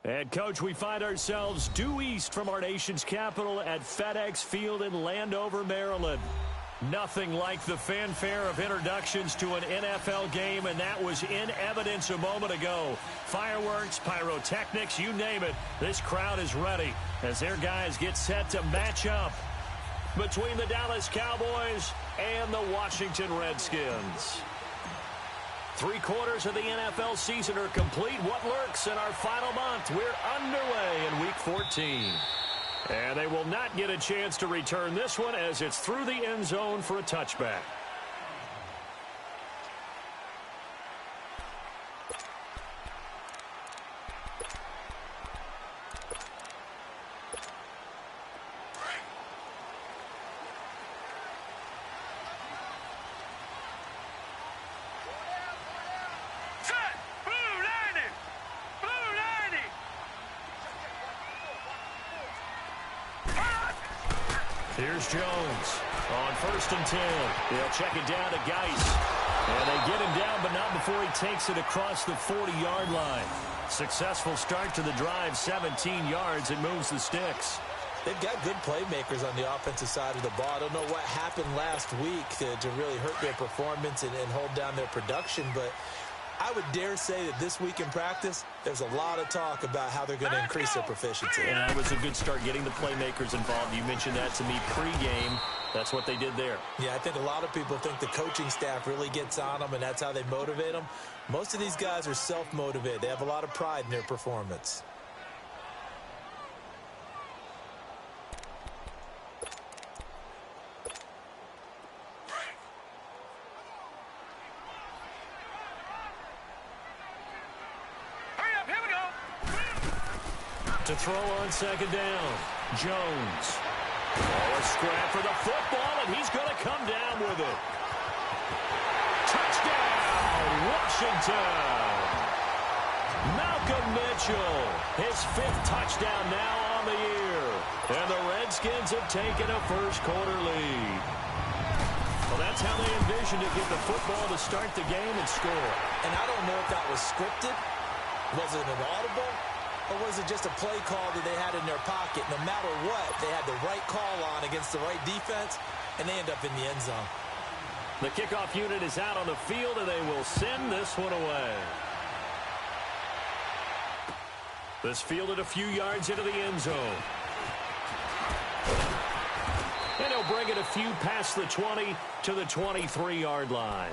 And, Coach, we find ourselves due east from our nation's capital at FedEx Field in Landover, Maryland. Nothing like the fanfare of introductions to an NFL game, and that was in evidence a moment ago. Fireworks, pyrotechnics, you name it. This crowd is ready as their guys get set to match up between the Dallas Cowboys and the Washington Redskins. 3 quarters of the NFL season are complete. What lurks in our final month? We're underway in Week 14. And they will not get a chance to return this one as it's through the end zone for a touchback. Here's Jones on 1st and 10. They'll check it down to Geis. And they get him down, but not before he takes it across the 40-yard line. Successful start to the drive, 17 yards, and moves the sticks. They've got good playmakers on the offensive side of the ball. I don't know what happened last week to really hurt their performance and hold down their production, but I would dare say that this week in practice, there's a lot of talk about how they're going to increase their proficiency. And that was a good start getting the playmakers involved. You mentioned that to me pregame. That's what they did there. Yeah, I think a lot of people think the coaching staff really gets on them, and that's how they motivate them. Most of these guys are self-motivated. They have a lot of pride in their performance. To throw on 2nd down, Jones. Oh, a scrap for the football, and he's going to come down with it. Touchdown, Washington. Malcolm Mitchell, his 5th touchdown now on the year. And the Redskins have taken a first-quarter lead. Well, that's how they envisioned to get the football to start the game and score. And I don't know if that was scripted. Was it an audible? Or was it just a play call that they had in their pocket? No matter what, they had the right call on against the right defense, and they end up in the end zone. The kickoff unit is out on the field, and they will send this one away. This fielded a few yards into the end zone. And he'll bring it a few past the 20 to the 23-yard line.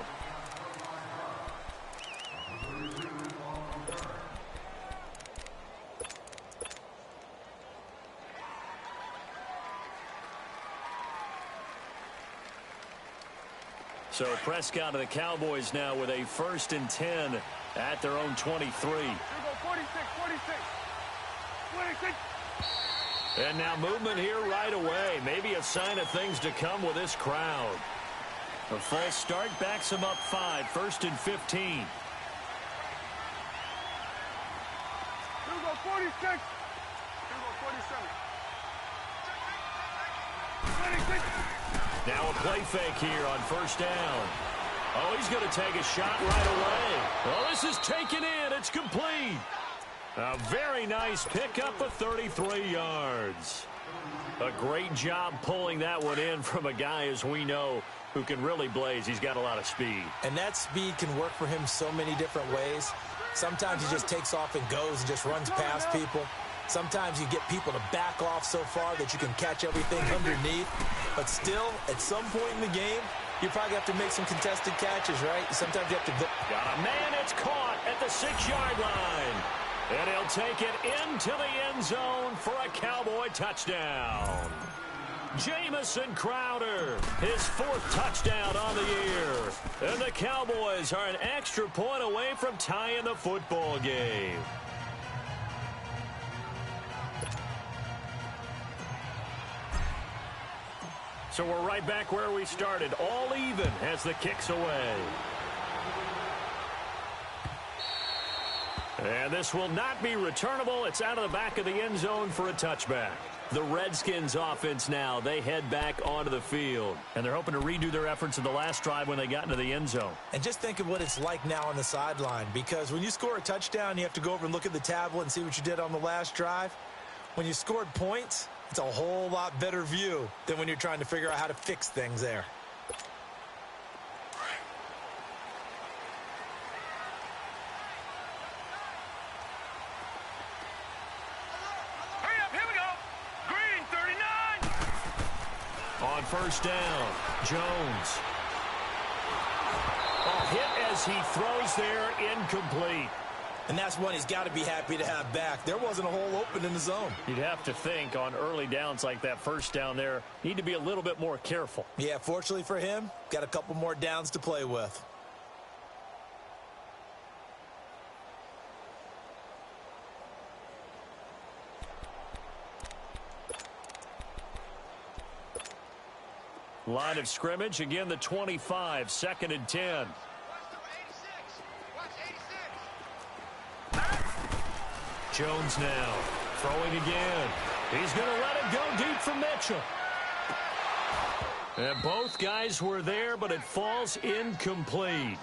So Prescott and the Cowboys now with a 1st and 10 at their own 23. 46. And now movement here right away. Maybe a sign of things to come with this crowd. A false start backs them up 5. 1st and 15. 46. 47. 26. Now a play fake here on 1st down. Oh, he's going to take a shot right away. Well, this is taken in. It's complete. A very nice pickup of 33 yards. A great job pulling that one in from a guy, as we know, who can really blaze. He's got a lot of speed. And that speed can work for him so many different ways. Sometimes he just takes off and goes and just runs past people. Sometimes you get people to back off so far that you can catch everything underneath. But still, at some point in the game, you probably have to make some contested catches, right? Sometimes you have to go. Got a man, it's caught at the 6-yard line. And he'll take it into the end zone for a Cowboy touchdown. Jamison Crowder, his 4th touchdown on the year. And the Cowboys are an extra point away from tying the football game. So we're right back where we started, all even as the kick's away. And this will not be returnable. It's out of the back of the end zone for a touchback. The Redskins offense now, they head back onto the field. And they're hoping to redo their efforts in the last drive when they got into the end zone. And just think of what it's like now on the sideline, because when you score a touchdown, you have to go over and look at the tablet and see what you did on the last drive. When you scored points, it's a whole lot better view than when you're trying to figure out how to fix things there. On first down, Jones. Hit as he throws there, incomplete. And that's one he's got to be happy to have back. There wasn't a hole open in the zone. You'd have to think on early downs like that first down there, need to be a little bit more careful. Yeah, fortunately for him, got a couple more downs to play with. Line of scrimmage, again the 25, 2nd and 10. Jones now, throwing again. He's going to let it go deep for Mitchell. And both guys were there, but it falls incomplete.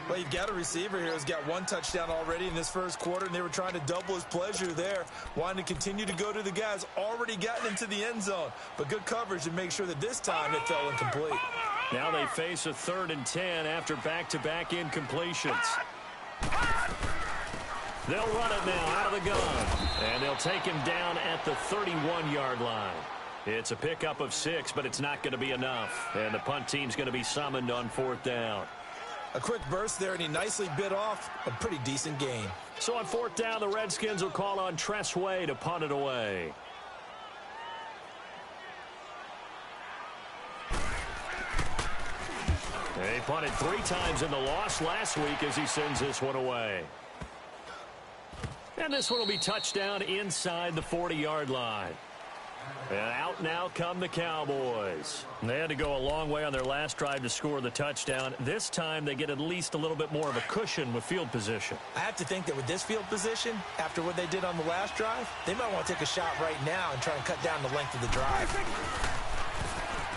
Well, you've got a receiver here who's got one touchdown already in this first quarter, and they were trying to double his pleasure there, wanting to continue to go to the guys already gotten into the end zone. But good coverage to make sure that this time it fell incomplete. Now they face a 3rd and 10 after back-to-back incompletions. They'll run it now out of the gun, and they'll take him down at the 31-yard line. It's a pickup of 6, but it's not going to be enough, and the punt team's going to be summoned on 4th down. A quick burst there, and he nicely bit off a pretty decent gain. So on 4th down, the Redskins will call on Tress Way to punt it away. He punted 3 times in the loss last week as he sends this one away. And this one will be touchdown inside the 40-yard line. And out now come the Cowboys. They had to go a long way on their last drive to score the touchdown. This time they get at least a little bit more of a cushion with field position. I have to think that with this field position, after what they did on the last drive, they might want to take a shot right now and try and cut down the length of the drive.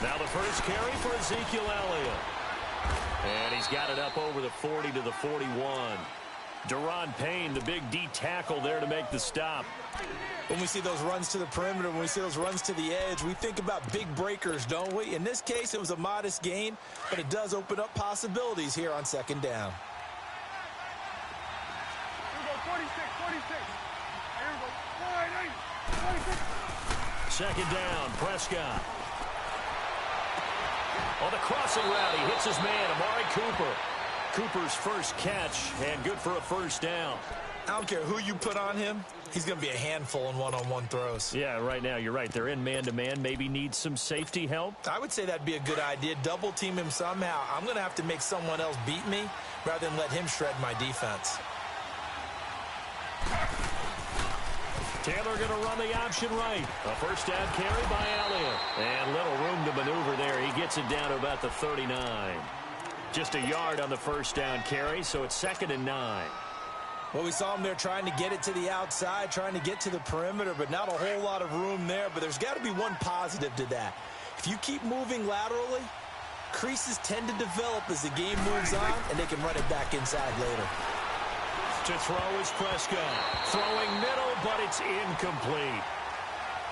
Now the first carry for Ezekiel Elliott. And he's got it up over the 40 to the 41. Deron Payne, the big D tackle there to make the stop. When we see those runs to the perimeter, when we see those runs to the edge, we think about big breakers, don't we? In this case, it was a modest gain, but it does open up possibilities here on 2nd down. Second down, Prescott. On the crossing route, he hits his man, Amari Cooper. Cooper's first catch, and good for a first down. I don't care who you put on him, he's going to be a handful in one-on-one throws. Yeah, right now, you're right. They're in man-to-man, maybe needs some safety help. I would say that'd be a good idea. Double team him somehow. I'm going to have to make someone else beat me rather than let him shred my defense. Taylor going to run the option right. A first down carry by Elliott. And little room to maneuver there. He gets it down to about the 39. Just a yard on the first down carry, so it's 2nd and 9. Well, we saw him there trying to get it to the outside, trying to get to the perimeter, but not a whole lot of room there. But there's got to be one positive to that. If you keep moving laterally, creases tend to develop as the game moves on, and they can run it back inside later. To throw is Prescott. Throwing middle, but it's incomplete.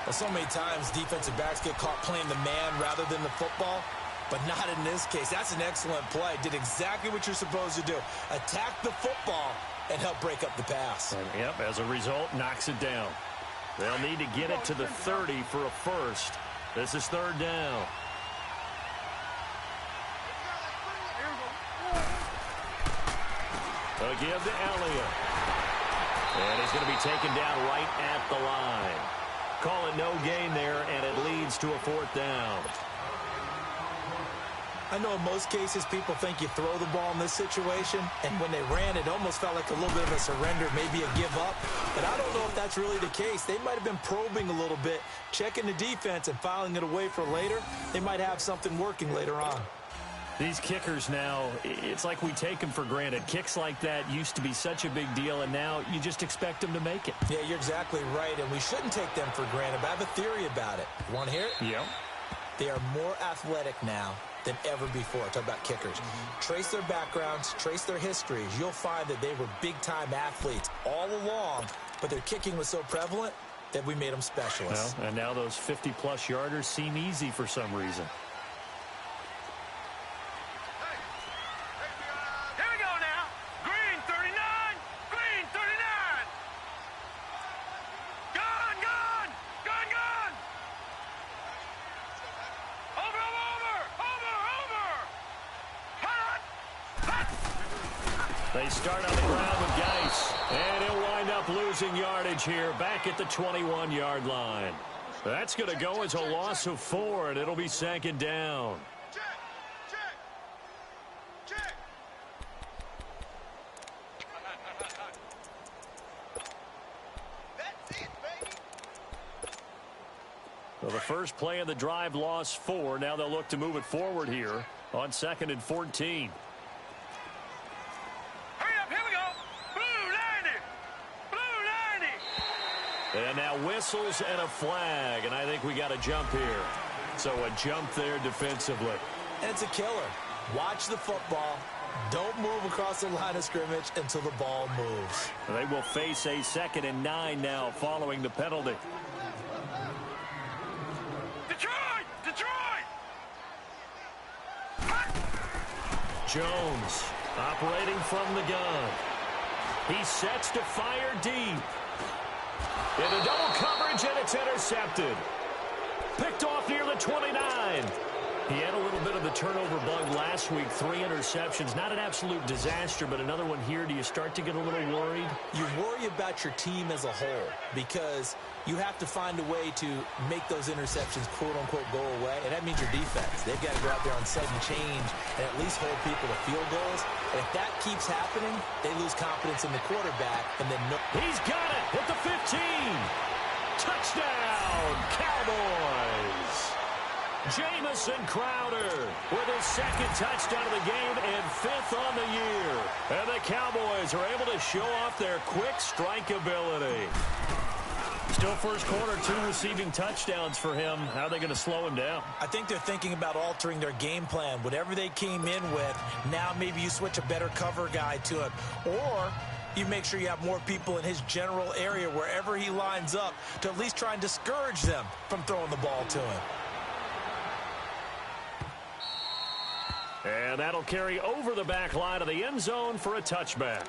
Well, so many times defensive backs get caught playing the man rather than the football, but not in this case. That's an excellent play. Did exactly what you're supposed to do. Attack the football and help break up the pass. And, yep, as a result, knocks it down. They'll need to get it to the 30 for a first. This is 3rd down. They'll give to Elliott. And he's going to be taken down right at the line. Call it no gain there, and it leads to a 4th down. I know in most cases people think you throw the ball in this situation, and when they ran, it almost felt like a little bit of a surrender, maybe a give up. But I don't know if that's really the case. They might have been probing a little bit, checking the defense and filing it away for later. They might have something working later on. These kickers now, it's like we take them for granted. Kicks like that used to be such a big deal, and now you just expect them to make it. Yeah, you're exactly right, and we shouldn't take them for granted, but I have a theory about it. You want to hear it? Yeah. They are more athletic now than ever before. Talk about kickers. Trace their backgrounds, trace their histories. You'll find that they were big-time athletes all along, but their kicking was so prevalent that we made them specialists. Well, and now those 50-plus yarders seem easy for some reason. They start on the ground with Geis, and he'll wind up losing yardage here back at the 21-yard line. That's going to go as a loss of 4, and it'll be second down. Well, the first play of the drive lost 4. Now they'll look to move it forward here on 2nd and 14. And now whistles and a flag, and I think we got a jump here. So a jump there defensively. And it's a killer. Watch the football. Don't move across the line of scrimmage until the ball moves. They will face a 2nd and 9 now following the penalty. Detroit! Detroit! Jones operating from the gun. He sets to fire deep. Into double coverage, and it's intercepted. Picked off near the 29. He had a little bit of the turnover bug last week. 3 interceptions. Not an absolute disaster, but another one here. Do you start to get a little worried? You worry about your team as a whole because you have to find a way to make those interceptions, quote-unquote, go away, and that means your defense. They've got to go out there on sudden change and at least hold people to field goals. And if that keeps happening, they lose confidence in the quarterback. And then He's got it at the 15. Touchdown, Cowboys. Jamison Crowder with his 2nd touchdown of the game and 5th on the year. And the Cowboys are able to show off their quick strike ability. Still first quarter, 2 receiving touchdowns for him. How are they going to slow him down? I think they're thinking about altering their game plan. Whatever they came in with, now maybe you switch a better cover guy to him. Or you make sure you have more people in his general area wherever he lines up to at least try and discourage them from throwing the ball to him. And that'll carry over the back line of the end zone for a touchback.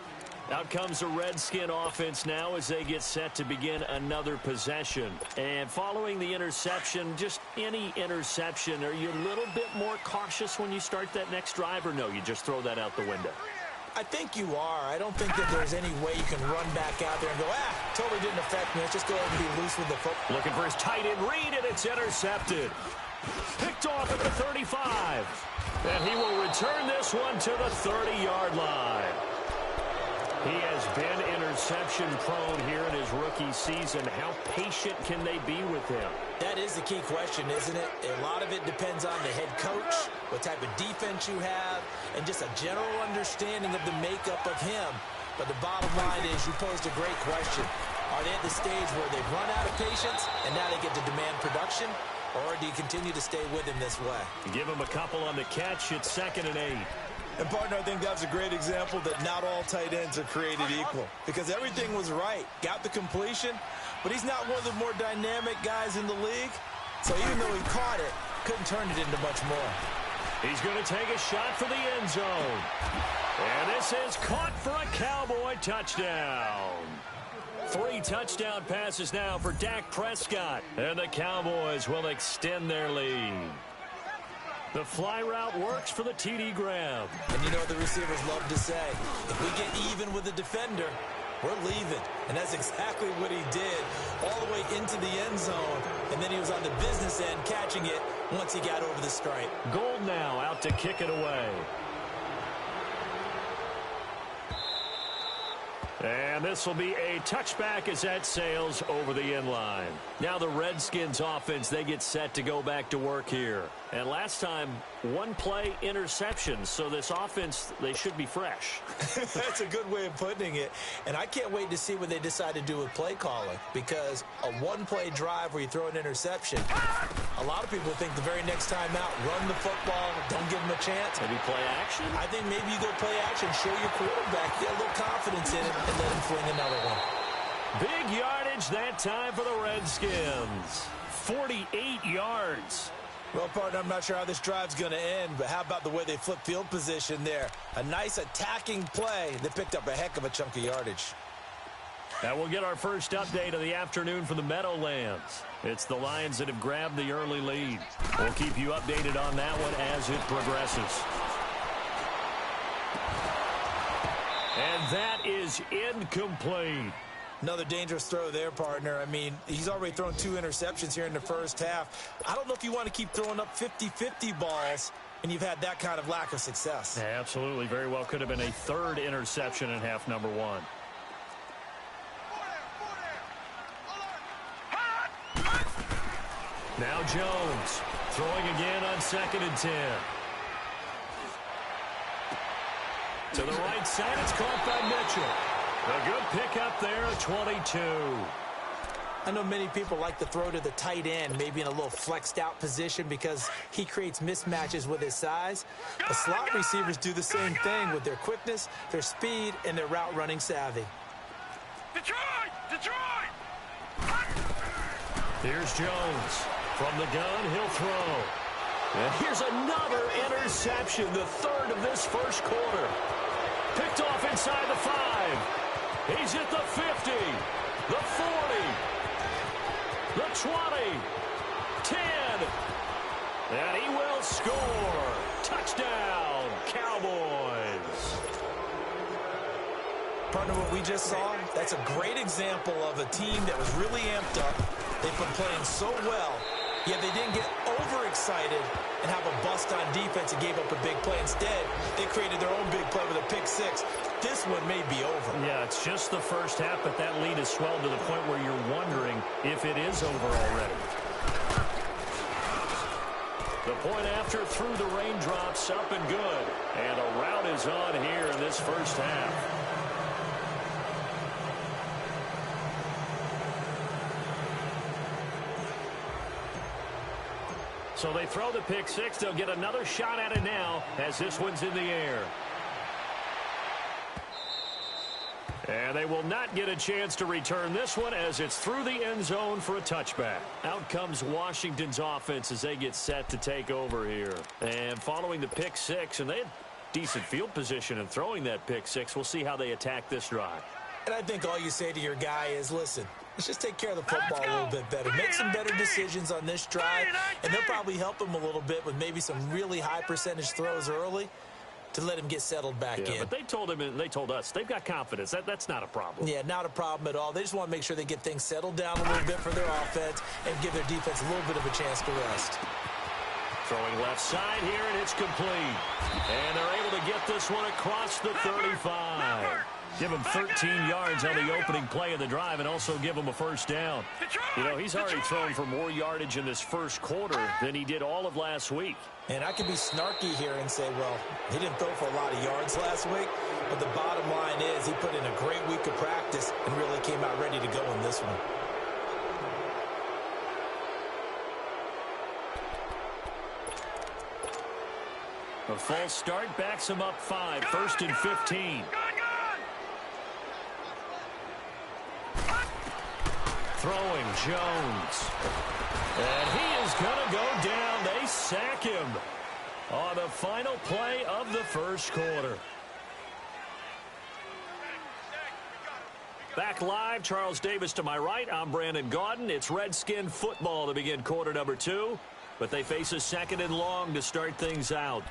Out comes the Redskin offense now as they get set to begin another possession. And following the interception, just any interception, are you a little bit more cautious when you start that next drive, or no, you just throw that out the window? I think you are. I don't think that there's any way you can run back out there and go, totally didn't affect me. Let's just go ahead and be loose with the football. Looking for his tight end read, and it's intercepted. Picked off at the 35. And he will return this one to the 30-yard line. He has been interception prone here in his rookie season. How patient can they be with him? That is the key question, isn't it? A lot of it depends on the head coach, what type of defense you have, and just a general understanding of the makeup of him. But the bottom line is you posed a great question. Are they at the stage where they've run out of patience and now they get to demand production? Or do you continue to stay with him this way? Give him a couple on the catch. It's 2nd and 8. And, partner, I think that's a great example that not all tight ends are created equal. Because everything was right. Got the completion, but he's not one of the more dynamic guys in the league. So even though he caught it, couldn't turn it into much more. He's going to take a shot for the end zone. And this is caught for a Cowboy touchdown. 3 touchdown passes now for Dak Prescott. And the Cowboys will extend their lead. The fly route works for the TD grab. And you know what the receivers love to say? If we get even with the defender, we're leaving. And that's exactly what he did all the way into the end zone. And then he was on the business end catching it once he got over the stripe. Gold now out to kick it away. And this will be a touchback as that sails over the end line. Now the Redskins offense, they get set to go back to work here. And last time, one play interception. So this offense, they should be fresh. That's a good way of putting it. And I can't wait to see what they decide to do with play calling. Because a one-play drive where you throw an interception, a lot of people think the very next time out, run the football, don't give them a chance. Maybe play action? I think maybe you go play action, show your quarterback, get a little confidence in it, and let him fling another one. Big yardage that time for the Redskins. 48 yards. Well, partner, I'm not sure how this drive's going to end, but how about the way they flip field position there? A nice attacking play. They picked up a heck of a chunk of yardage. Now we'll get our first update of the afternoon from the Meadowlands. It's the Lions that have grabbed the early lead. We'll keep you updated on that one as it progresses. And that is incomplete. Another dangerous throw there, partner. I mean, he's already thrown 2 interceptions here in the first half. I don't know if you want to keep throwing up 50-50 balls, and you've had that kind of lack of success. Yeah, absolutely. Very well could have been a third interception in half number 1. Now Jones throwing again on 2nd and 10. To the right side, it's caught by Mitchell. A good pickup there at 22. I know many people like to throw to the tight end, maybe in a little flexed out position because he creates mismatches with his size. The slot receivers do the same thing with their quickness, their speed, and their route running savvy. Detroit! Detroit! Here's Jones. From the gun, he'll throw. And here's another interception, the third of this first quarter. Picked off inside the 5. He's at the 50, the 40, the 20, 10, and he will score. Touchdown, Cowboys. Partner, what we just saw, that's a great example of a team that was really amped up. They've been playing so well, yet they didn't get overexcited and have a bust on defense and gave up a big play. Instead, they created their own big play with a pick 6. This one may be over. Yeah, it's just the first half, but that lead has swelled to the point where you're wondering if it is over already. The point after through the raindrops, up and good. And a rout is on here in this first half. So they throw the pick 6. They'll get another shot at it now as this one's in the air. And they will not get a chance to return this one as it's through the end zone for a touchback. Out comes Washington's offense as they get set to take over here. And following the pick 6, and they had decent field position in throwing that pick 6. We'll see how they attack this drive. And I think all you say to your guy is, listen, let's just take care of the football a little bit better. Make some better decisions on this drive, and they'll probably help him a little bit with maybe some really high percentage throws early to let him get settled back in. But they told him and they told us they've got confidence. That's not a problem. Yeah, not a problem at all. They just want to make sure they get things settled down a little bit for their offense and give their defense a little bit of a chance to rest. Throwing left side here, and it's complete. And they're able to get this one across the 35. Give him 13 yards on the opening play of the drive and also give him a first down. You know, he's already thrown for more yardage in this first quarter than he did all of last week. And I can be snarky here and say, well, he didn't throw for a lot of yards last week, but the bottom line is he put in a great week of practice and really came out ready to go in this one. A false start backs him up 5, 1st and 15. Throwing Jones. And he is going to go down. They sack him on the final play of the first quarter. Back live, Charles Davis to my right. I'm Brandon Gaudin. It's Redskin football to begin quarter number 2. But they face a 2nd and long to start things out.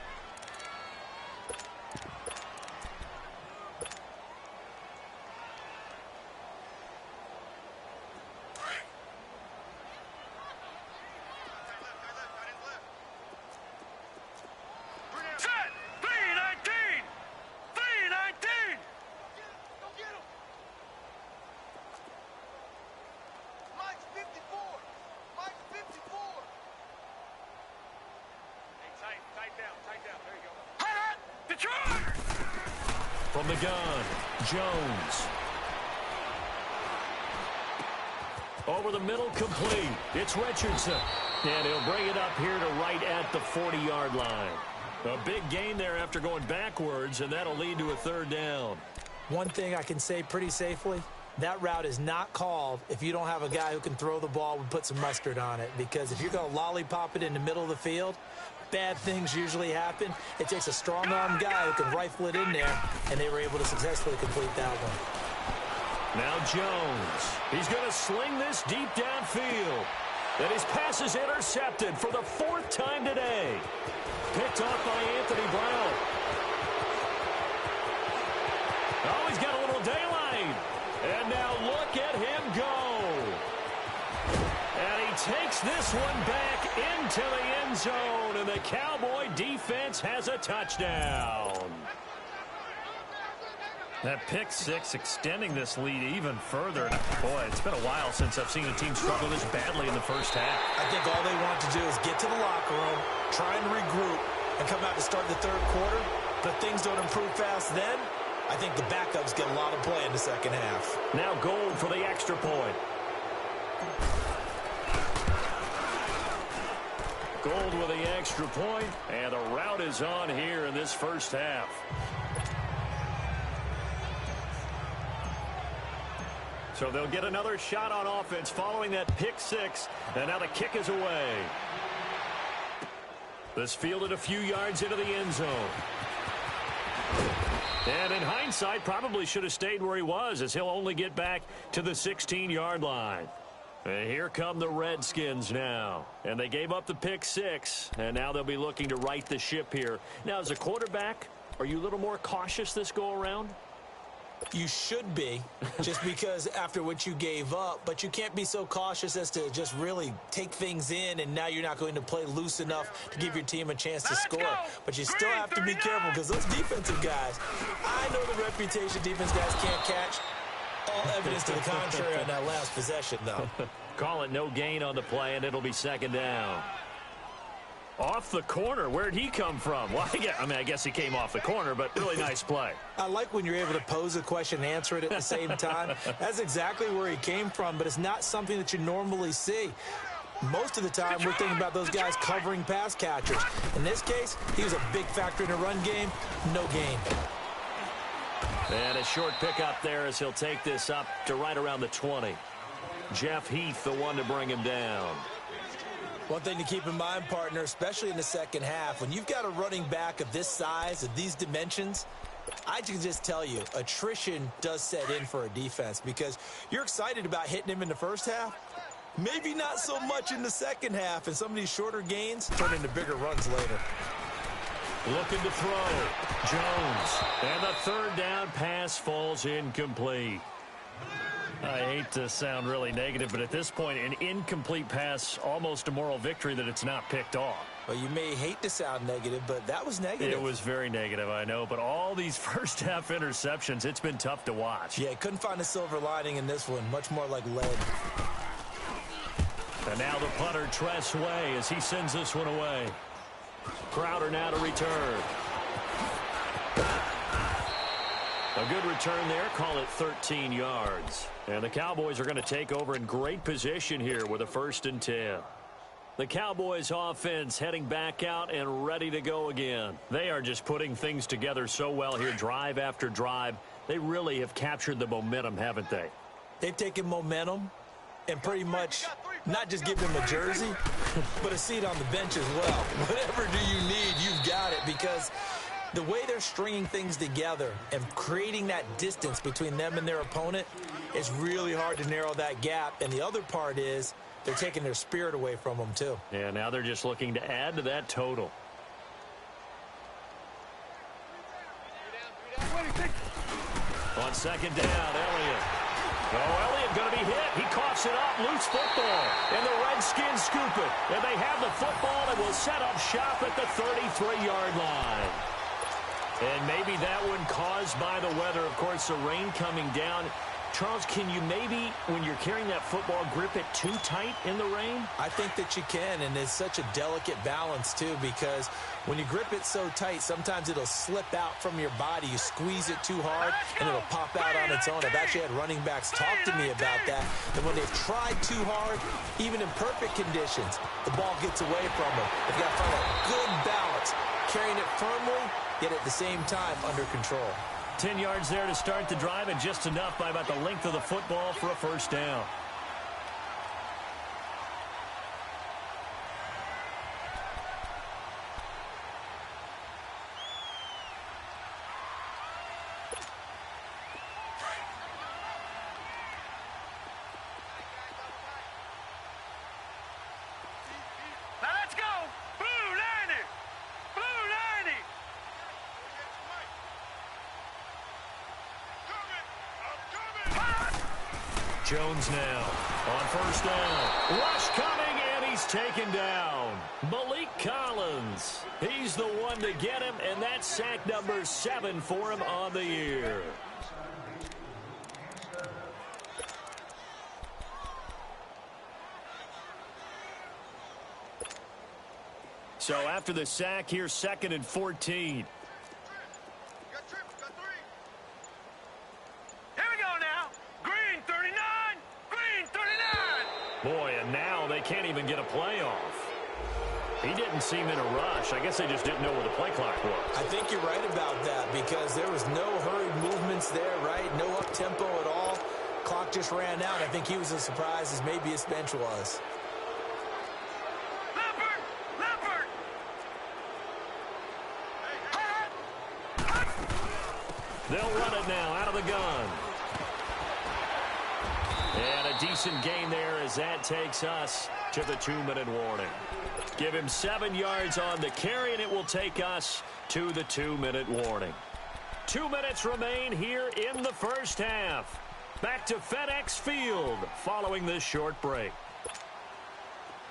From the gun, Jones. Over the middle, complete. It's Richardson. And he'll bring it up here to right at the 40-yard line. A big gain there after going backwards, and that'll lead to a third down. One thing I can say pretty safely, that route is not called if you don't have a guy who can throw the ball and put some mustard on it. Because if you're going to lollipop it in the middle of the field, bad things usually happen. It takes a strong-arm guy who can rifle it in there, and they were able to successfully complete that one. Now Jones. He's going to sling this deep downfield. And his pass is intercepted for the 4th time today. Picked off by Anthony Brown. Oh, he's got a little daylight. And now look at him go. And he takes this one back into the end zone. And the Cowboy defense has a touchdown. That pick six extending this lead even further. Boy, it's been a while since I've seen a team struggle this badly in the first half. I think all they want to do is get to the locker room, try and regroup, and come out to start the third quarter. But things don't improve fast then. I think the backups get a lot of play in the second half. Now Gold for the extra point. Gold with the extra point, and the route is on here in this first half. So they'll get another shot on offense following that pick six, and now the kick is away. This fielded a few yards into the end zone. And in hindsight, probably should have stayed where he was, as he'll only get back to the 16-yard line. And here come the Redskins now. And they gave up the pick six, and now they'll be looking to right the ship here. Now, as a quarterback, are you a little more cautious this go-around? You should be, just because after what you gave up, but you can't be so cautious as to just really take things in, and now you're not going to play loose enough to give your team a chance to score. But you still have to be careful, because those defensive guys, I know the reputation defense guys can't catch. All evidence to the contrary on that last possession, though. Call it no gain on the play, and it'll be second down. Off the corner. Where'd he come from? Well, I guess he came off the corner, but really nice play. I like when you're able to pose a question and answer it at the same time. That's exactly where he came from, but it's not something that you normally see. Most of the time, we're thinking about those guys covering pass catchers. In this case, he was a big factor in the run game. No gain. And a short pickup there as he'll take this up to right around the 20. Jeff Heath, the one to bring him down. One thing to keep in mind, partner, especially in the second half, when you've got a running back of this size, of these dimensions, I can just tell you, attrition does set in for a defense, because you're excited about hitting him in the first half. Maybe not so much in the second half, and some of these shorter gains turn into bigger runs later. Looking to throw. Jones. And the third down pass falls incomplete. I hate to sound really negative, but at this point, an incomplete pass, almost a moral victory that it's not picked off. Well, you may hate to sound negative, but that was negative. It was very negative, I know, but all these first-half interceptions, it's been tough to watch. Yeah, couldn't find a silver lining in this one, much more like lead. And now the punter, Tress Way, as he sends this one away. Crowder now to return. A good return there, call it 13 yards. And the Cowboys are going to take over in great position here with a 1st and 10. The Cowboys offense heading back out and ready to go again. They are just putting things together so well here, drive after drive. They really have captured the momentum, haven't they? They've taken momentum and pretty much not just give them a jersey, but a seat on the bench as well. Whatever do you need, you've got it, because the way they're stringing things together and creating that distance between them and their opponent, it's really hard to narrow that gap. And the other part is they're taking their spirit away from them, too. Yeah, now they're just looking to add to that total. On second down, Elliott. Oh, Elliott going to be hit. He coughs it up. Loose football. And the Redskins scoop it. And they have the football and will set up shop at the 33-yard line. And maybe that one caused by the weather. Of course, the rain coming down. Charles, can you maybe, when you're carrying that football, grip it too tight in the rain? I think that you can, and it's such a delicate balance, too, because when you grip it so tight, sometimes it'll slip out from your body. You squeeze it too hard, and it'll pop out on its own. I've actually had running backs talk to me about that, and when they've tried too hard, even in perfect conditions, the ball gets away from them. They've got to find a good balance, carrying it firmly, yet at the same time under control. 10 yards there to start the drive, and just enough by about the length of the football for a first down. Now let's go. Blue 90. Blue 90. Jones now on first down. Rush coming, and he's taken down. Malik Collins. He's the one to get him, and that's sack number 7 for him on the year. So after the sack, here's 2nd and 14. Boy, and now they can't even get a play off. He didn't seem in a rush. I guess they just didn't know where the play clock was. I think you're right about that because there was no hurried movements there, right? No up-tempo at all. Clock just ran out. I think he was as surprised as maybe his bench was. Leopard! They'll run it now out of the gun. And a decent gain there as that takes us to the 2-minute warning. Give him 7 yards on the carry, and it will take us to the 2-minute warning. 2 minutes remain here in the first half. Back to FedEx Field following this short break.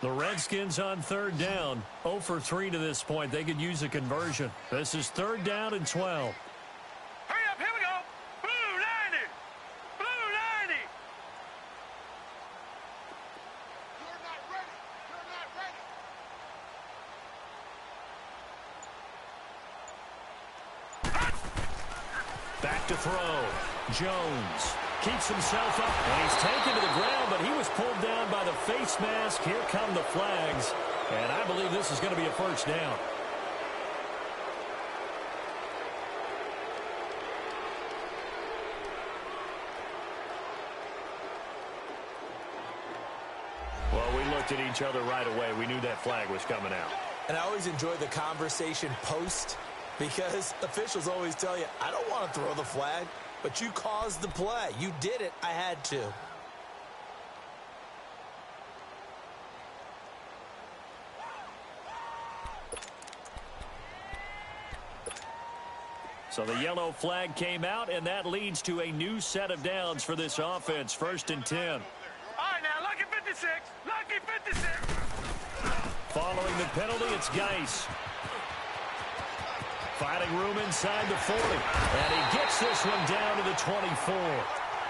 The Redskins on 3rd down. 0 for 3 to this point. They could use a conversion. This is 3rd down and 12. Hurry up, here we go. Blue 90. Blue 90. You're not ready. You're not ready. Back to throw. Jones keeps himself up, and he's taken to the ground, but he was pulled down by the face mask. Here come the flags, and I believe this is going to be a first down. Well, we looked at each other right away. We knew that flag was coming out. And I always enjoy the conversation post because officials always tell you, I don't want to throw the flag, but you caused the play. You did it. I had to. So the yellow flag came out, and that leads to a new set of downs for this offense. 1st and 10. All right, now, lucky 56. Lucky 56. Following the penalty, it's Geis. Finding room inside the 40. And he gets this one down to the 24.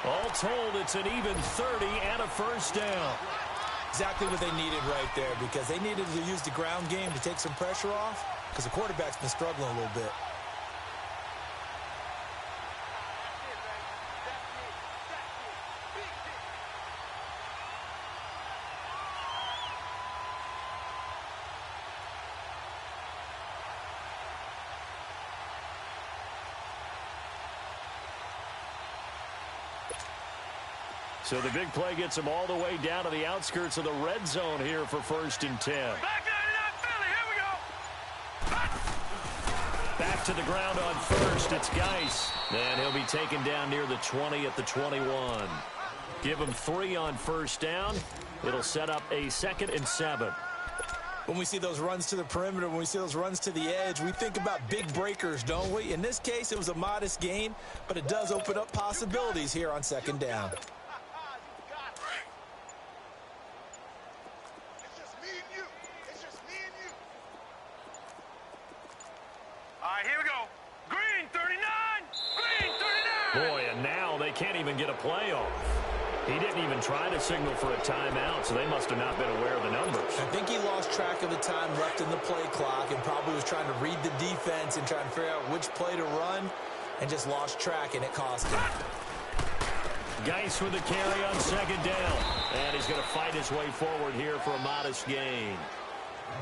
All told, it's an even 30 and a first down. Exactly what they needed right there because they needed to use the ground game to take some pressure off because the quarterback's been struggling a little bit. So the big play gets him all the way down to the outskirts of the red zone here for 1st and 10. Back 99 Philly, here we go. Back to the ground on 1st, it's Geis. And he'll be taken down near the 20 at the 21. Give him 3 on 1st down. It'll set up a 2nd and 7. When we see those runs to the perimeter, when we see those runs to the edge, we think about big breakers, don't we? In this case, it was a modest gain, but it does open up possibilities here on 2nd down. All right, here we go. Green 39. Green 39. Boy, and now now they can't even get a play off. He didn't even try to signal for a timeout, so they must have not been aware of the numbers. I think he lost track of the time left in the play clock and probably was trying to read the defense and trying to figure out which play to run and just lost track, and it cost him. Geis with the carry on second down. And he's going to fight his way forward here for a modest gain.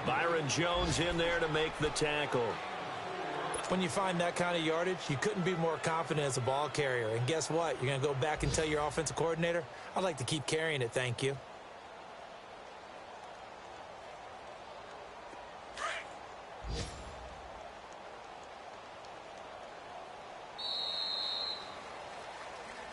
Byron Jones in there to make the tackle. When you find that kind of yardage, you couldn't be more confident as a ball carrier. And guess what? You're going to go back and tell your offensive coordinator, I'd like to keep carrying it, thank you.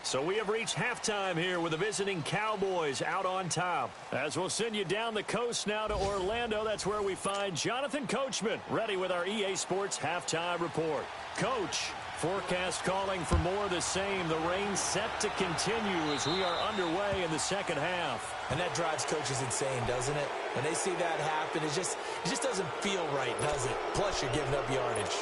So we have reached halftime here with the visiting Cowboys out on top. As we'll send you down the coast now to Orlando, that's where we find Jonathan Coachman ready with our EA Sports halftime report. Coach, forecast calling for more of the same. The rain set to continue as we are underway in the second half. And that drives coaches insane, doesn't it? When they see that happen, it just doesn't feel right, does it? Plus, you're giving up yardage.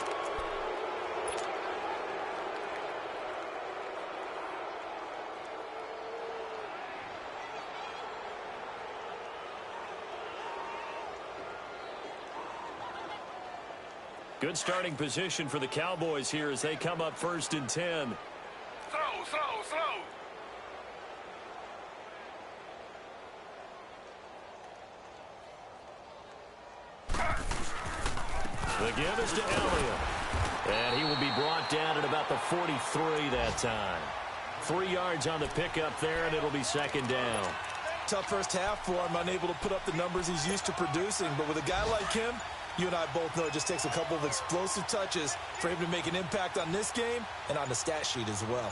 Good starting position for the Cowboys here as they come up 1st and 10. Slow. The give is to Elliott. And he will be brought down at about the 43 that time. 3 yards on the pickup there, and it'll be second down. Tough first half for him, unable to put up the numbers he's used to producing. But with a guy like him, you and I both know it just takes a couple of explosive touches for him to make an impact on this game and on the stat sheet as well.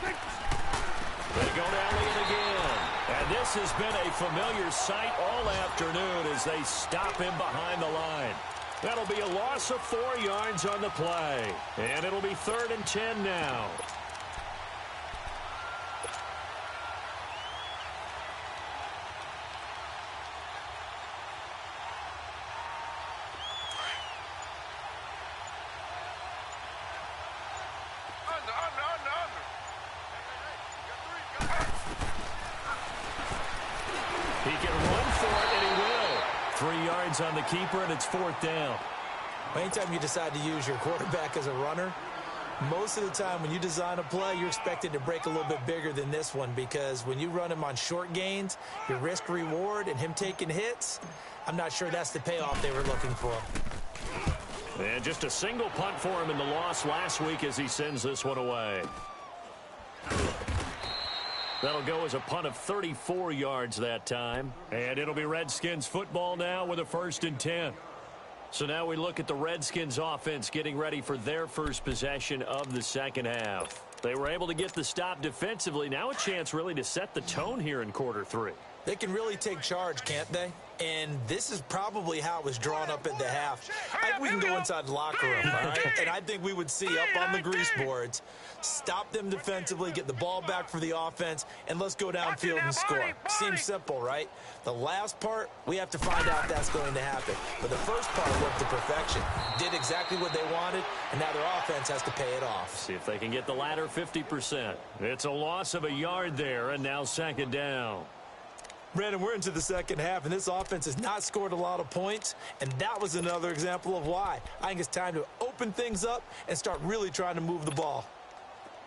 They go to Elliott again. And this has been a familiar sight all afternoon as they stop him behind the line. That'll be a loss of 4 yards on the play. And it'll be 3rd and 10 now. He can run for it, and he will. 3 yards on the keeper, and it's 4th down. Anytime you decide to use your quarterback as a runner, most of the time when you design a play, you're expected to break a little bit bigger than this one because when you run him on short gains, your risk-reward and him taking hits, I'm not sure that's the payoff they were looking for. And just a single punt for him in the loss last week as he sends this one away. That'll go as a punt of 34 yards that time. And it'll be Redskins football now with a 1st and 10. So now we look at the Redskins offense getting ready for their first possession of the second half. They were able to get the stop defensively. Now a chance really to set the tone here in quarter 3. They can really take charge, can't they? And this is probably how it was drawn up at the half. I think we can go inside the locker room, all right? And I think we would see up on the grease boards, stop them defensively, get the ball back for the offense, and let's go downfield and score. Seems simple, right? The last part, we have to find out if that's going to happen. But the first part worked to perfection. Did exactly what they wanted, and now their offense has to pay it off. See if they can get the latter 50%. It's a loss of a yard there, and now second down. Brandon, we're into the second half, and this offense has not scored a lot of points, and that was another example of why. I think it's time to open things up and start really trying to move the ball.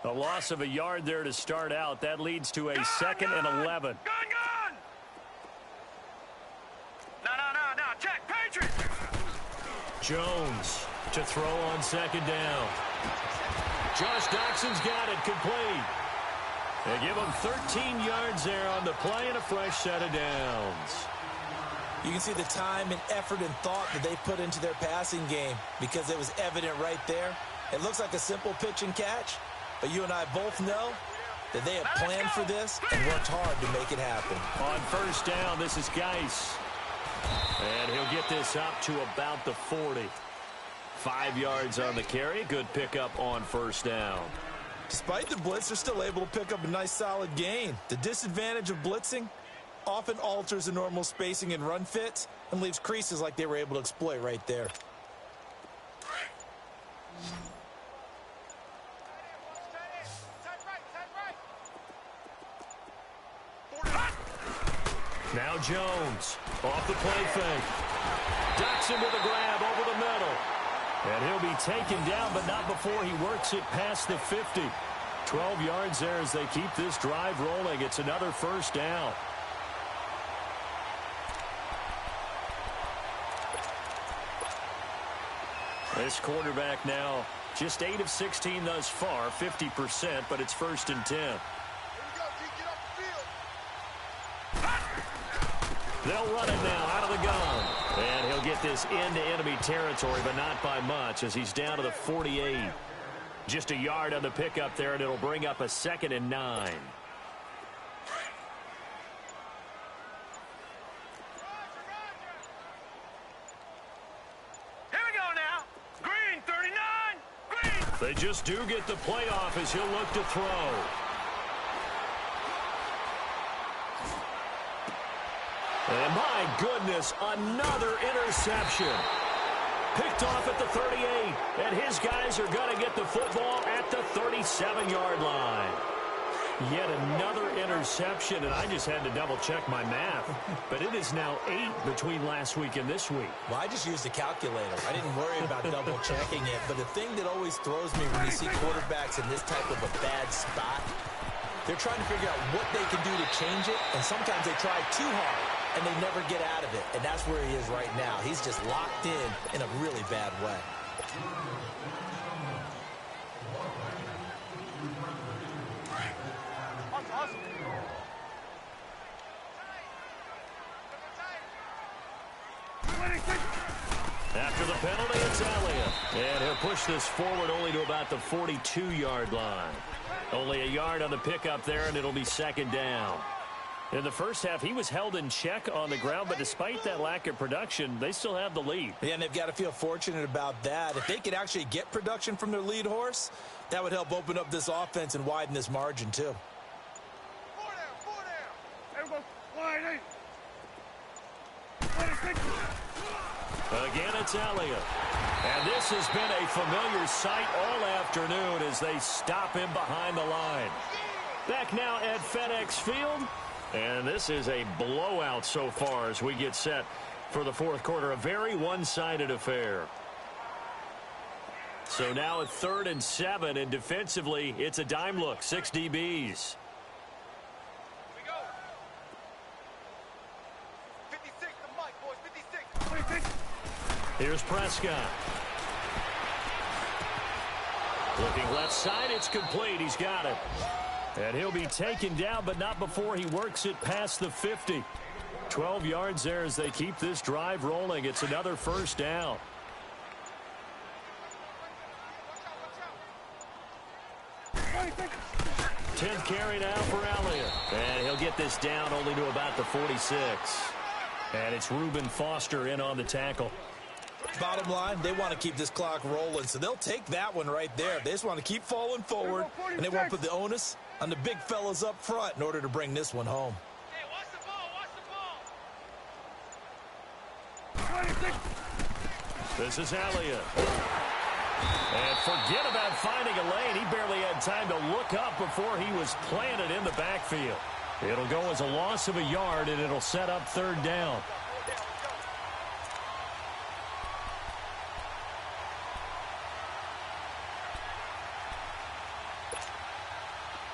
A loss of a yard there to start out. That leads to a 2nd and 11. Gun! No, check, Patriots! Jones to throw on second down. Josh Doxson's got it, complete. They give him 13 yards there on the play and a fresh set of downs. You can see the time and effort and thought that they put into their passing game because it was evident right there. It looks like a simple pitch and catch, but you and I both know that they have planned for this and worked hard to make it happen. On first down, this is Geis. And he'll get this up to about the 40. 5 yards on the carry. Good pickup on first down. Despite the blitz, they're still able to pick up a nice solid gain. The disadvantage of blitzing often alters the normal spacing and run fits and leaves creases like they were able to exploit right there. Now Jones off the play fake. Ducks him with a grab over the middle. And he'll be taken down, but not before he works it past the 50. 12 yards there as they keep this drive rolling. It's another first down. This quarterback now just 8 of 16 thus far, 50%, but it's 1st and 10. They'll run it now out of the gun. And he'll get this into enemy territory, but not by much as he's down to the 48. Just a yard on the pickup there, and it'll bring up a 2nd and 9. They just do get the playoff as he'll look to throw. And my goodness, another interception. Picked off at the 38, and his guys are going to get the football at the 37-yard line. Yet another interception, and I just had to double-check my math. But it is now 8 between last week and this week. Well, I just used a calculator. I didn't worry about double-checking it. But the thing that always throws me when you see quarterbacks in this type of a bad spot, they're trying to figure out what they can do to change it, and sometimes they try too hard, and they never get out of it. And that's where he is right now. He's just locked in a really bad way. After the penalty, it's Elliott. And he'll push this forward only to about the 42-yard line. Only a yard on the pickup there, and it'll be 2nd down. In the first half, he was held in check on the ground, but despite that lack of production, they still have the lead. Yeah, and they've got to feel fortunate about that. If they could actually get production from their lead horse, that would help open up this offense and widen this margin, too. Again, it's Elliott. And this has been a familiar sight all afternoon as they stop him behind the line. Back now at FedEx Field. And this is a blowout so far as we get set for the 4th quarter. A very one-sided affair. So now at 3rd and 7, and defensively, it's a dime look. 6 DBs. Here's Prescott. Looking left side, it's complete. He's got it. And he'll be taken down, but not before he works it past the 50. 12 yards there as they keep this drive rolling. It's another first down. Tenth carry now for Elliott. And he'll get this down only to about the 46. And it's Reuben Foster in on the tackle. Bottom line, they want to keep this clock rolling, so they'll take that one right there. They just want to keep falling forward, and they won't put the onus on the big fellas up front in order to bring this one home. Hey, watch the ball, This is Elliott. And forget about finding a lane. He barely had time to look up before he was planted in the backfield. It'll go as a loss of a yard, and it'll set up 3rd down.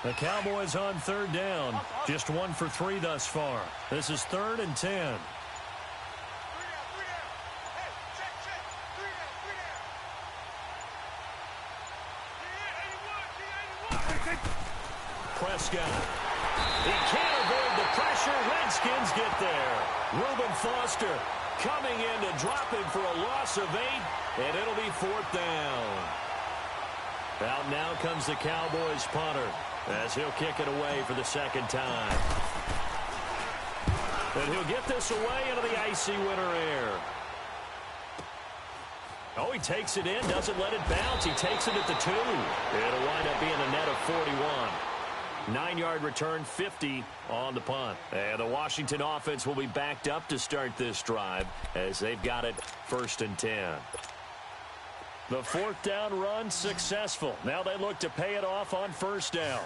The Cowboys on 3rd down. Just 1 for 3 thus far. This is 3rd and 10. Prescott. He can't avoid the pressure. Redskins get there. Reuben Foster coming in to drop him for a loss of 8, and it'll be 4th down. Out now comes the Cowboys punter as he'll kick it away for the 2nd time. And he'll get this away into the icy winter air. Oh, he takes it in, doesn't let it bounce. He takes it at the 2. It'll wind up being a net of 41. 9-yard return, 50 on the punt. And the Washington offense will be backed up to start this drive as they've got it 1st and 10. The 4th down run successful. Now they look to pay it off on 1st down.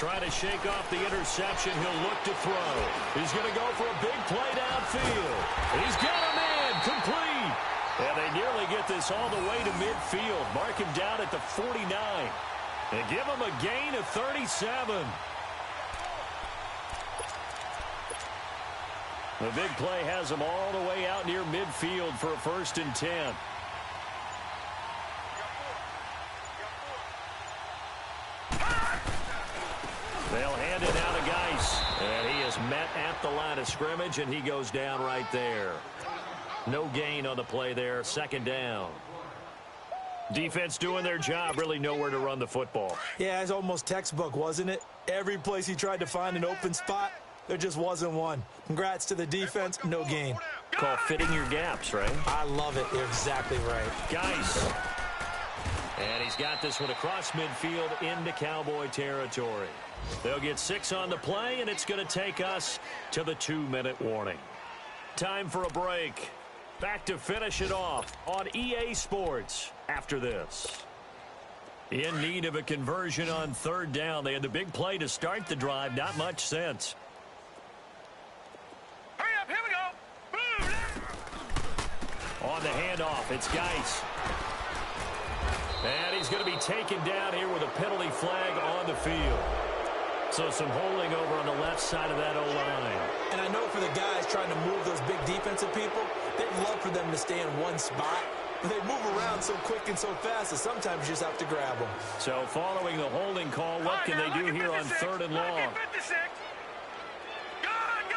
trying to shake off the interception. He'll look to throw. He's going to go for a big play downfield. He's got a man complete. And they nearly get this all the way to midfield. Mark him down at the 49. And give him a gain of 37. The big play has him all the way out near midfield for a 1st and 10. They'll hand it out to Geis. And he is met at the line of scrimmage, and he goes down right there. No gain on the play there. 2nd down. Defense doing their job. Really nowhere to run the football. Yeah, it's almost textbook, wasn't it? Every place he tried to find an open spot, there just wasn't one. Congrats to the defense. No gain. Call fitting your gaps, right? I love it. You're exactly right. Geis. And he's got this one across midfield into Cowboy territory. They'll get 6 on the play, and it's going to take us to the 2-minute warning. Time for a break. Back to finish it off on EA Sports after this. In need of a conversion on 3rd down. They had the big play to start the drive. Not much sense. Hurry up, here we go. On the handoff, it's Geis. And he's going to be taken down here with a penalty flag on the field. So some holding over on the left side of that O-line. And I know for the guys trying to move those big defensive people, they'd love for them to stay in one spot. But they move around so quick and so fast that sometimes you just have to grab them. So following the holding call, what can they do here on 3rd and long? Gone!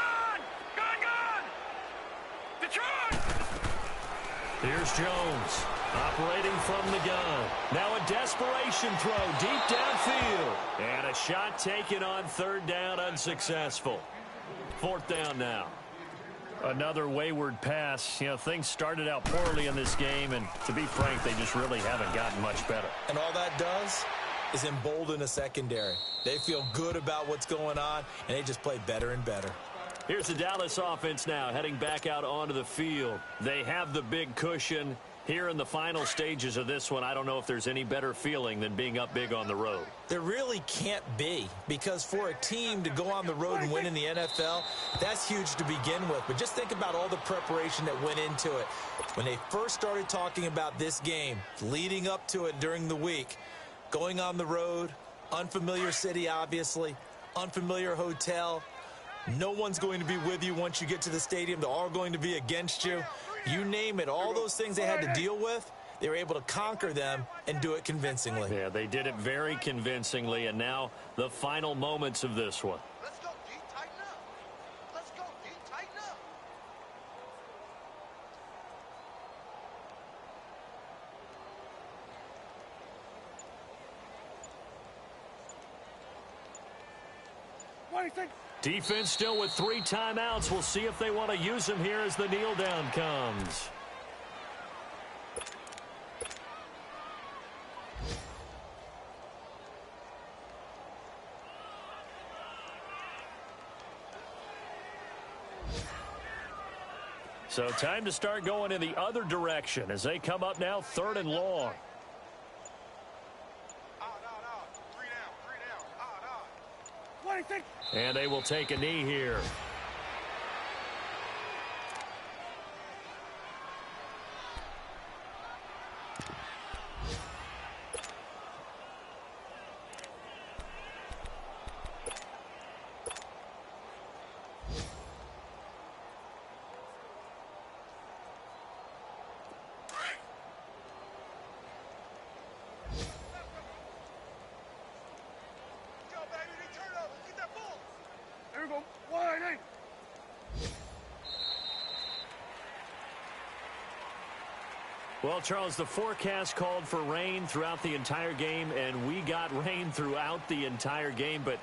Detroit! Here's Jones. Operating from the gun. Now a desperation throw deep downfield. And a shot taken on 3rd down, unsuccessful. 4th down now. Another wayward pass. You know, things started out poorly in this game, and to be frank, they just really haven't gotten much better. And all that does is embolden a secondary. They feel good about what's going on, and they just play better and better. Here's the Dallas offense now, heading back out onto the field. They have the big cushion. Here in the final stages of this one, I don't know if there's any better feeling than being up big on the road. There really can't be, because for a team to go on the road and win in the NFL, that's huge to begin with. But just think about all the preparation that went into it. When they first started talking about this game, leading up to it during the week, going on the road, unfamiliar city, obviously, unfamiliar hotel. No one's going to be with you once you get to the stadium. They're all going to be against you. You name it, all those things they had to deal with, they were able to conquer them and do it convincingly. Yeah, they did it very convincingly, and now the final moments of this one. Let's go, D. Tighten up. Let's go, D. Tighten up. What do you think? Defense still with 3 timeouts. We'll see if they want to use them here as the kneel down comes. So time to start going in the other direction as they come up now 3rd and long. What do you think? And they will take a knee here. Well, Charles, the forecast called for rain throughout the entire game, and we got rain throughout the entire game. But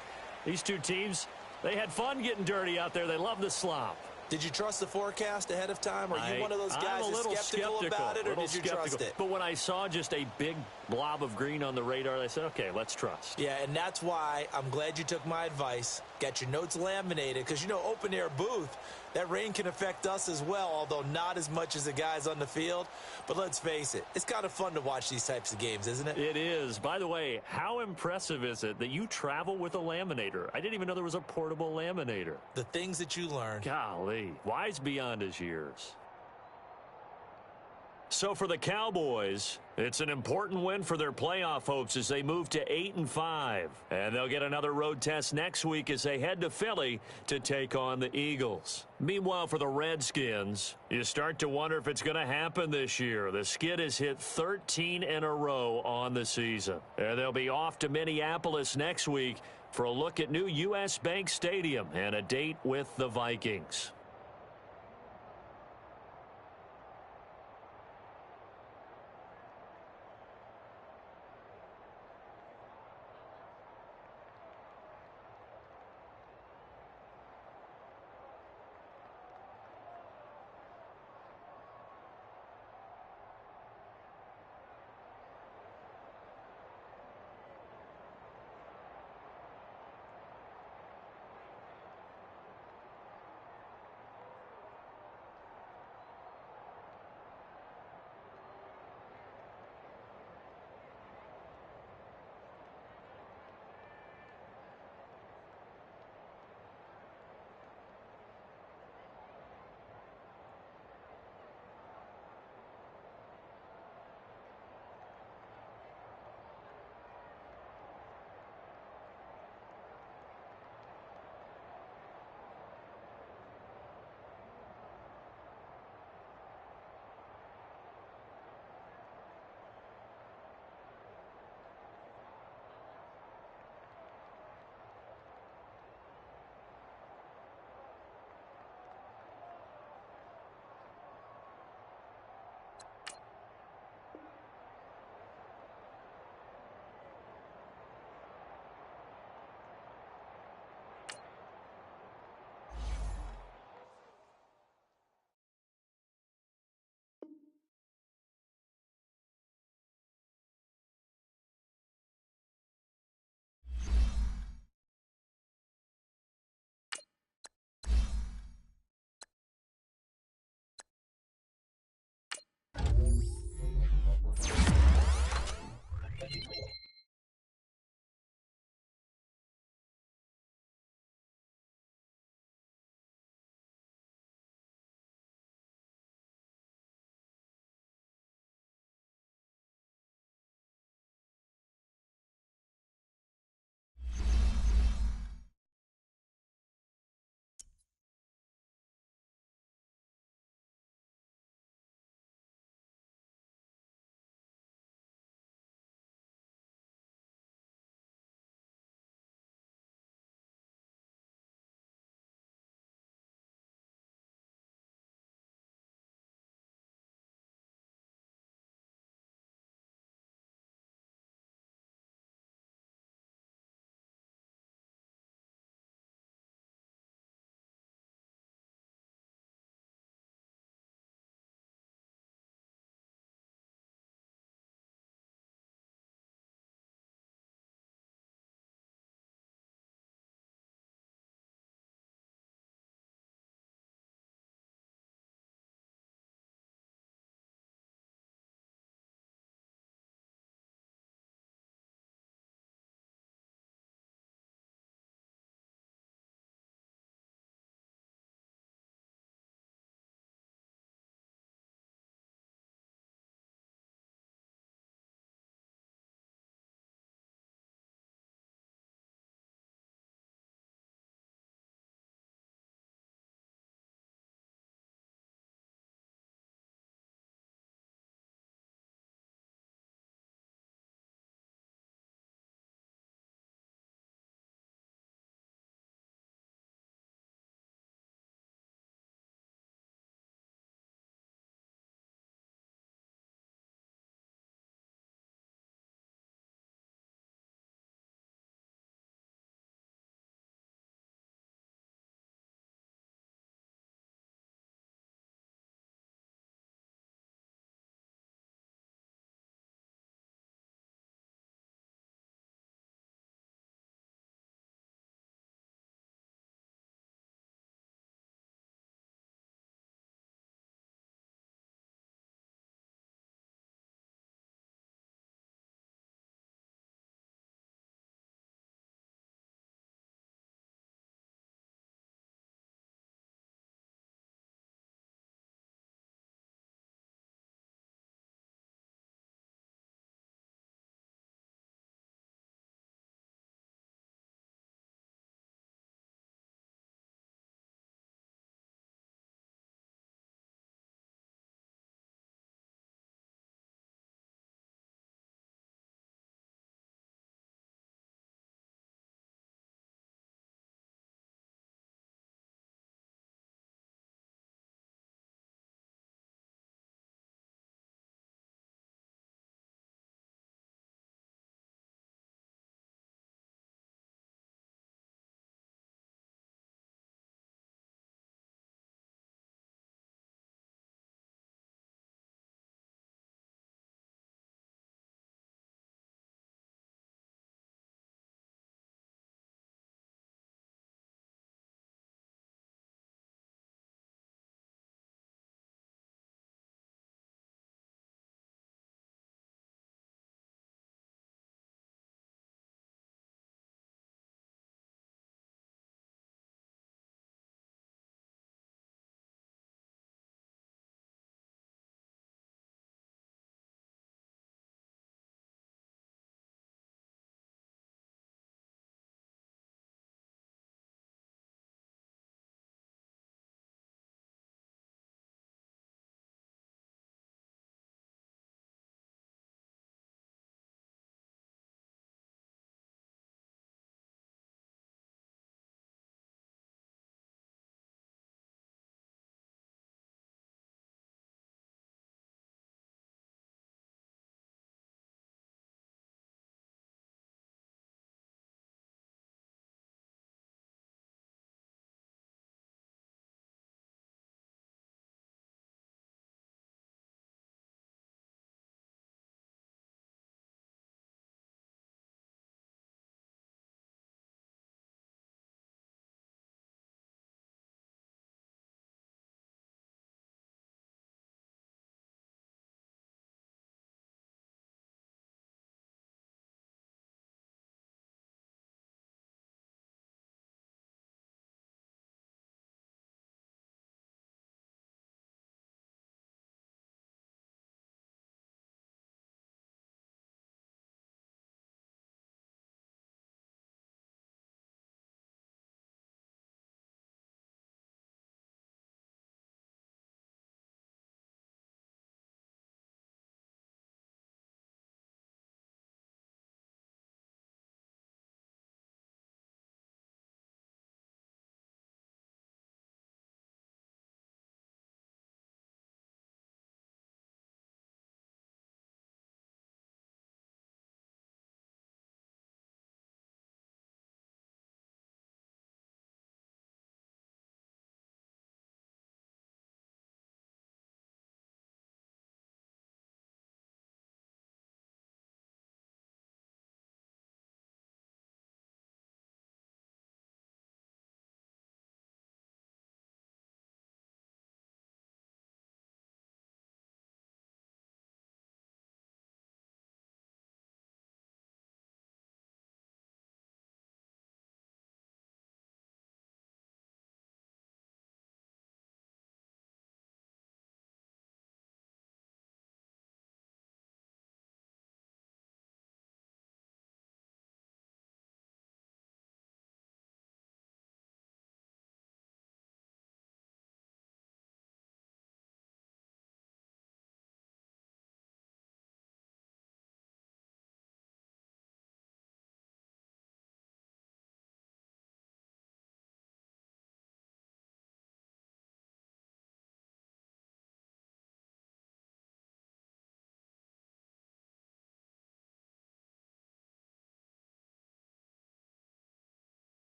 these two teams, they had fun getting dirty out there. They love the slop. Did you trust the forecast ahead of time? Are you one of those guys that's skeptical about it, or did you trust it? But when I saw just a big blob of green on the radar. They said, okay, let's trust. Yeah, and that's why I'm glad you took my advice. Get your notes laminated because, you know, open-air booth, that rain can affect us as well, although not as much as the guys on the field. But let's face it, it's kind of fun to watch these types of games, isn't it? It is. By the way, how impressive is it that you travel with a laminator? I didn't even know there was a portable laminator. The things that you learn. Golly, wise beyond his years. So for the Cowboys, it's an important win for their playoff hopes as they move to 8-5. And they'll get another road test next week as they head to Philly to take on the Eagles. Meanwhile, for the Redskins, you start to wonder if it's going to happen this year. The skid has hit 13 in a row on the season. And they'll be off to Minneapolis next week for a look at new U.S. Bank Stadium and a date with the Vikings.